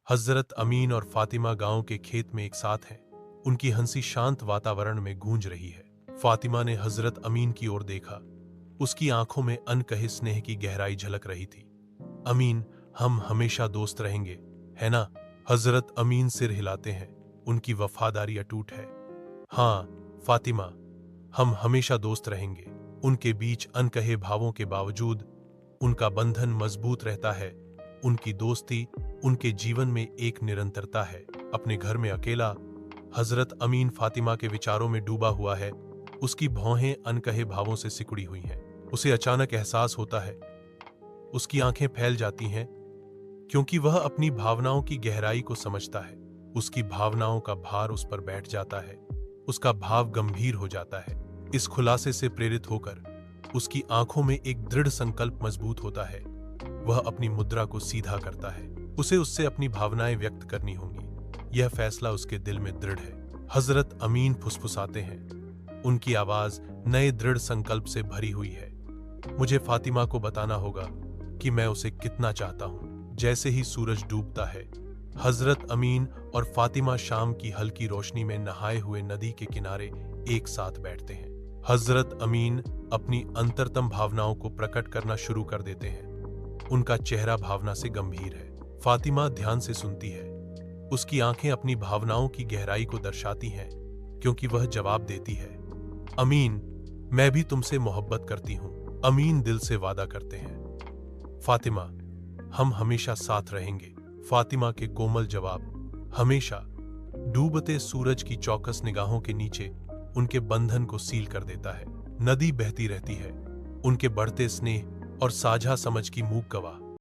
हजरत अमीन और फातिमा गांव के खेत में एक साथ हैं। उनकी हंसी शांत वातावरण में गूंज रही है। फातिमा ने हजरत अमीन की ओर देखा। उसकी आंखों में अनकहे स्नेह की गहराई झलक रही थी। अमीन, हम हमेशा दोस्त रहेंगे, है ना? हजरत अमीन सिर हिलाते हैं। उनकी वफादारी अटूट है। हाँ फातिमा, हम हमेशा दोस्त रहेंगे। उनके बीच अनकहे भावों के बावजूद उनका बंधन मजबूत रहता है। उनकी दोस्ती उनके जीवन में एक निरंतरता है। अपने घर में अकेला हजरत अमीन फातिमा के विचारों में डूबा हुआ है। उसकी भौहें अनकहे भावों से सिकुड़ी हुई हैं। उसे अचानक एहसास होता है, उसकी आंखें फैल जाती हैं, क्योंकि वह अपनी भावनाओं की गहराई को समझता है। उसकी भावनाओं का भार उस पर बैठ जाता है। उसका भाव गंभीर हो जाता है। इस खुलासे से प्रेरित होकर उसकी आंखों में एक दृढ़ संकल्प मजबूत होता है। वह अपनी मुद्रा को सीधा करता है। उसे उससे अपनी भावनाएं व्यक्त करनी होंगी। यह फैसला उसके दिल में दृढ़ है। हजरत अमीन फुसफुसाते हैं। उनकी आवाज नए दृढ़ संकल्प से भरी हुई है। मुझे फातिमा को बताना होगा कि मैं उसे कितना चाहता हूं। जैसे ही सूरज डूबता है, हजरत अमीन और फातिमा शाम की हल्की रोशनी में नहाए हुए नदी के किनारे एक साथ बैठते हैं। हजरत अमीन अपनी अंतरतम भावनाओं को प्रकट करना शुरू कर देते हैं। उनका चेहरा भावना से गंभीर है। फातिमा ध्यान से सुनती है। उसकी आंखें अपनी भावनाओं की गहराई को दर्शाती हैं, क्योंकि वह जवाब देती है, अमीन, मैं भी तुमसे मोहब्बत करती हूं। अमीन दिल से वादा करते हैं, फातिमा, हम हमेशा साथ रहेंगे। फातिमा के कोमल जवाब हमेशा डूबते सूरज की चौकस निगाहों के नीचे उनके बंधन को सील कर देता है। नदी बहती रहती है, उनके बढ़ते स्नेह और साझा समझ की मूक गवाह।